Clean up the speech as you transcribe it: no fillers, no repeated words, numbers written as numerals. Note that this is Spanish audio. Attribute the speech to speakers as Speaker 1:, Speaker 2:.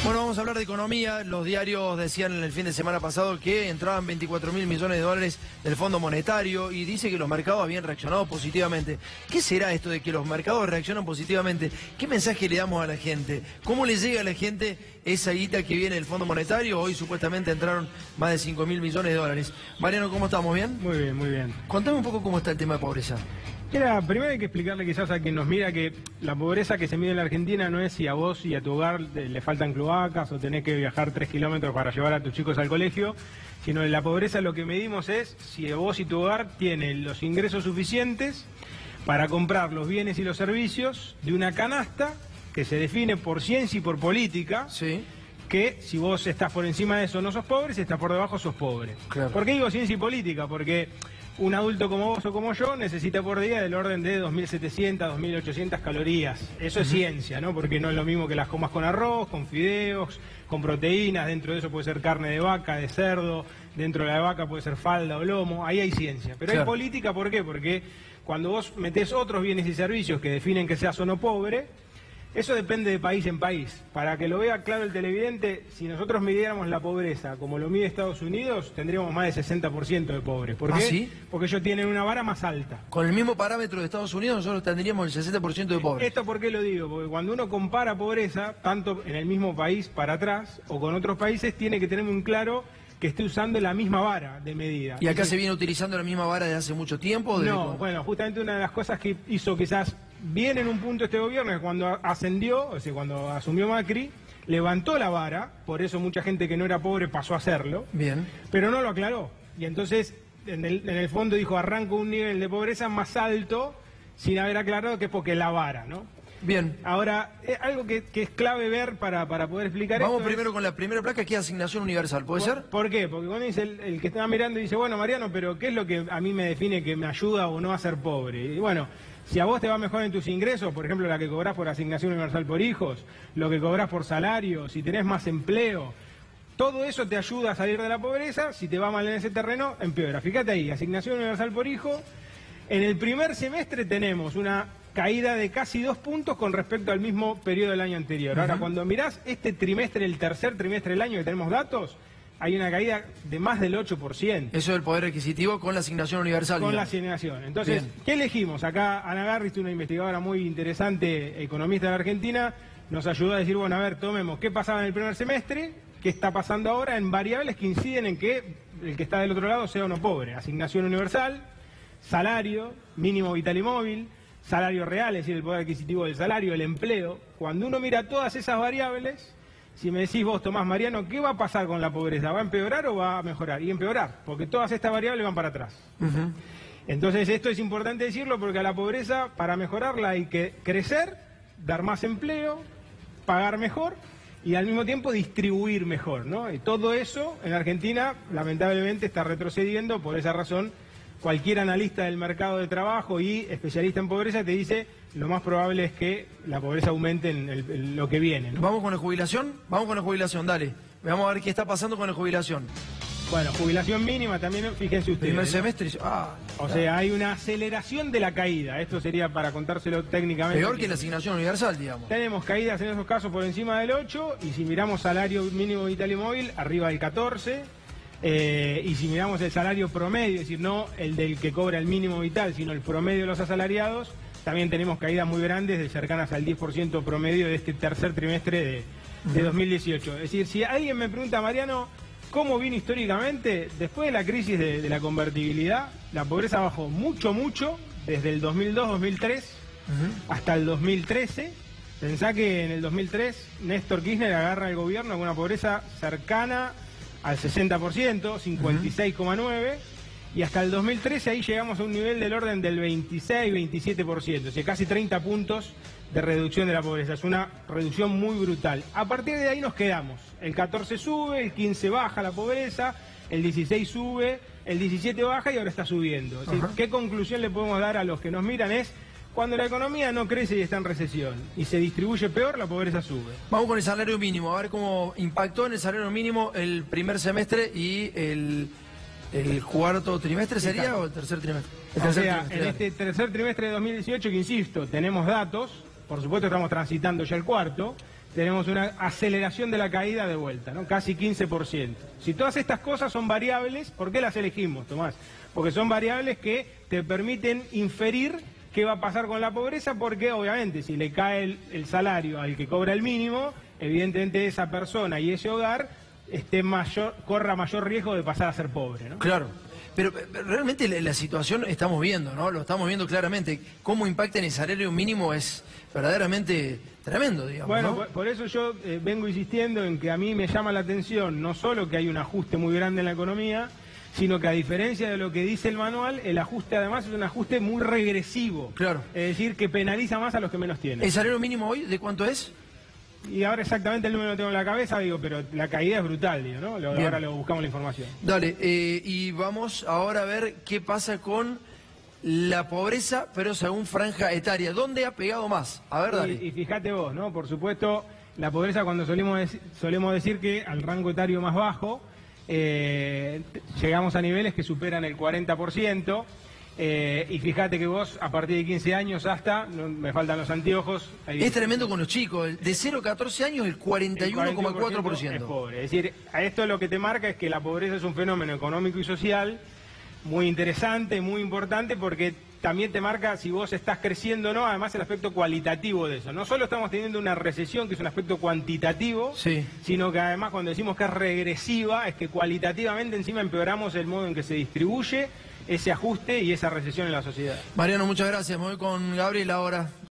Speaker 1: Bueno, vamos a hablar de economía. Los diarios decían en el fin de semana pasado que entraban 24.000 millones de dólares del Fondo Monetario y dice que los mercados habían reaccionado positivamente. ¿Qué será esto de que los mercados reaccionan positivamente? ¿Qué mensaje le damos a la gente? ¿Cómo le llega a la gente esa guita que viene del Fondo Monetario? Hoy supuestamente entraron más de 5.000 millones de dólares. Mariano, ¿cómo estamos? ¿Bien?
Speaker 2: Muy bien, muy bien.
Speaker 1: Contame un poco cómo está el tema de pobreza.
Speaker 2: Primero hay que explicarle quizás a quien nos mira que la pobreza que se mide en la Argentina no es si a vos y a tu hogar le faltan cloacas o tenés que viajar 3 kilómetros para llevar a tus chicos al colegio, sino en la pobreza lo que medimos es si vos y tu hogar tienen los ingresos suficientes para comprar los bienes y los servicios de una canasta que se define por ciencia y por política.
Speaker 1: Sí.
Speaker 2: Que si vos estás por encima de eso no sos pobre, si estás por debajo sos pobre.
Speaker 1: Claro.
Speaker 2: ¿Por qué digo ciencia y política? Porque un adulto como vos o como yo necesita por día del orden de 2.700, 2.800 calorías. Eso es ciencia, ¿no? Porque no es lo mismo que las comas con arroz, con fideos, con proteínas. Dentro de eso puede ser carne de vaca, de cerdo. Dentro de la vaca puede ser falda o lomo. Ahí hay ciencia. Pero
Speaker 1: claro.
Speaker 2: Hay política, ¿por qué? Porque cuando vos metés otros bienes y servicios que definen que seas o no pobre, eso depende de país en país. Para que lo vea claro el televidente, si nosotros midiéramos la pobreza como lo mide Estados Unidos, tendríamos más de 60% de pobres. ¿Por qué?
Speaker 1: ¿Sí?
Speaker 2: Porque ellos tienen una vara más alta.
Speaker 1: Con el mismo parámetro de Estados Unidos nosotros tendríamos el 60% de pobres.
Speaker 2: ¿Esto por qué lo digo? Porque cuando uno compara pobreza, tanto en el mismo país para atrás o con otros países, tiene que tener muy claro que esté usando la misma vara de medida.
Speaker 1: ¿Y acá se viene utilizando la misma vara desde hace mucho tiempo?
Speaker 2: No, bueno, justamente una de las cosas que hizo quizás bien en un punto este gobierno es cuando ascendió, o sea, cuando asumió Macri, levantó la vara, por eso mucha gente que no era pobre pasó a hacerlo,
Speaker 1: Bien.
Speaker 2: pero no lo aclaró. Y entonces, en el fondo dijo, arranco un nivel de pobreza más alto, sin haber aclarado que es porque la vara, ¿no?
Speaker 1: Bien.
Speaker 2: Ahora, algo que es clave ver para poder explicar
Speaker 1: Vamos
Speaker 2: esto
Speaker 1: primero con la primera placa, que es asignación universal, ¿puede ser?
Speaker 2: ¿Por qué? Porque cuando dice el que estaba mirando y dice, bueno, Mariano, pero ¿qué es lo que a mí me define que me ayuda o no a ser pobre? Y bueno, si a vos te va mejor en tus ingresos, por ejemplo, la que cobrás por asignación universal por hijos, lo que cobrás por salario, si tenés más empleo, todo eso te ayuda a salir de la pobreza. Si te va mal en ese terreno, empeora. Fíjate ahí, asignación universal por hijo. En el primer semestre tenemos una caída de casi 2 puntos con respecto al mismo periodo del año anterior. Ahora, cuando mirás este trimestre, el tercer trimestre del año que tenemos datos, hay una caída de más del 8%.
Speaker 1: Eso del poder adquisitivo con la asignación universal.
Speaker 2: Con la
Speaker 1: digamos.
Speaker 2: asignación. Entonces,
Speaker 1: Bien.
Speaker 2: ¿qué elegimos? Acá Ana Garris, una investigadora muy interesante, economista de la Argentina, nos ayudó a decir, bueno, a ver, tomemos qué pasaba en el primer semestre, qué está pasando ahora en variables que inciden en que el que está del otro lado sea o no pobre. Asignación universal, salario, mínimo vital y móvil, salario real, es decir, el poder adquisitivo del salario, el empleo. Cuando uno mira todas esas variables, si me decís vos, Tomás, Mariano, ¿qué va a pasar con la pobreza? ¿Va a empeorar o va a mejorar? Y empeorar, porque todas estas variables van para atrás. Entonces, esto es importante decirlo porque a la pobreza, para mejorarla, hay que crecer, dar más empleo, pagar mejor y al mismo tiempo distribuir mejor, ¿no? Y todo eso en Argentina, lamentablemente, está retrocediendo. Por esa razón, cualquier analista del mercado de trabajo y especialista en pobreza te dice lo más probable es que la pobreza aumente en lo que viene, ¿no?
Speaker 1: ¿Vamos con la jubilación? Vamos con la jubilación, dale. Vamos a ver qué está pasando con la jubilación.
Speaker 2: Bueno, jubilación mínima también, fíjense ustedes.
Speaker 1: Primer
Speaker 2: ¿no?
Speaker 1: semestre.
Speaker 2: O sea, hay una aceleración de la caída. Esto sería para contárselo técnicamente.
Speaker 1: Peor que la asignación universal, digamos.
Speaker 2: Tenemos caídas en esos casos por encima del 8, y si miramos salario mínimo vital y móvil, arriba del 14. Y si miramos el salario promedio, es decir, no el del que cobra el mínimo vital, sino el promedio de los asalariados, también tenemos caídas muy grandes, de cercanas al 10% promedio de este tercer trimestre de 2018. Es decir, si alguien me pregunta, Mariano, ¿cómo vino históricamente? Después de la crisis de la convertibilidad, la pobreza bajó mucho, desde el 2002-2003 hasta el 2013. Pensá que en el 2003 Néstor Kirchner agarra el gobierno con una pobreza cercana al 60%, 56,9%, y hasta el 2013 ahí llegamos a un nivel del orden del 26-27%, o sea, casi 30 puntos de reducción de la pobreza. Es una reducción muy brutal. A partir de ahí nos quedamos. El 14 sube, el 15 baja la pobreza, el 16 sube, el 17 baja y ahora está subiendo. Es decir, ¿qué conclusión le podemos dar a los que nos miran? Es cuando la economía no crece y está en recesión y se distribuye peor, la pobreza sube.
Speaker 1: Vamos con el salario mínimo, a ver cómo impactó en el salario mínimo el primer semestre y el cuarto trimestre, ¿sería? ¿O el tercer trimestre?
Speaker 2: O sea, en este tercer trimestre de 2018, que insisto, tenemos datos, por supuesto estamos transitando ya el cuarto, tenemos una aceleración de la caída de vuelta, ¿no? Casi 15%. Si todas estas cosas son variables, ¿por qué las elegimos, Tomás? Porque son variables que te permiten inferir qué va a pasar con la pobreza, porque obviamente si le cae el salario al que cobra el mínimo, evidentemente esa persona y ese hogar corra mayor riesgo de pasar a ser pobre, ¿no?
Speaker 1: Claro. Pero realmente la situación estamos viendo, ¿no? Lo estamos viendo claramente. Cómo impacta en el salario mínimo es verdaderamente tremendo, digamos.
Speaker 2: Bueno,
Speaker 1: ¿no?
Speaker 2: por eso yo vengo insistiendo en que a mí me llama la atención no solo que hay un ajuste muy grande en la economía, sino que a diferencia de lo que dice el manual, el ajuste además es un ajuste muy regresivo.
Speaker 1: Claro.
Speaker 2: Es decir, que penaliza más a los que menos tienen.
Speaker 1: ¿El salario mínimo hoy de cuánto es?
Speaker 2: Y ahora exactamente el número lo tengo en la cabeza, digo, pero la caída es brutal, digo, ¿no? Ahora lo buscamos la información.
Speaker 1: Dale, y vamos ahora a ver qué pasa con la pobreza, pero según franja etaria. ¿Dónde ha pegado más? A ver, dale.
Speaker 2: Y fíjate vos, ¿no? Por supuesto, la pobreza cuando solemos decir que al rango etario más bajo llegamos a niveles que superan el 40%. Y fíjate que vos, a partir de 15 años hasta, me faltan los anteojos...
Speaker 1: Es tremendo con los chicos, de 0 a 14 años el 41,4%.
Speaker 2: Es pobre. Es decir, a esto lo que te marca es que la pobreza es un fenómeno económico y social muy interesante, muy importante, porque también te marca si vos estás creciendo o no, además el aspecto cualitativo de eso. No solo estamos teniendo una recesión, que es un aspecto cuantitativo,
Speaker 1: sí,
Speaker 2: sino que además cuando decimos que es regresiva, es que cualitativamente encima empeoramos el modo en que se distribuye ese ajuste y esa recesión en la sociedad.
Speaker 1: Mariano, muchas gracias. Me voy con Gabriel ahora.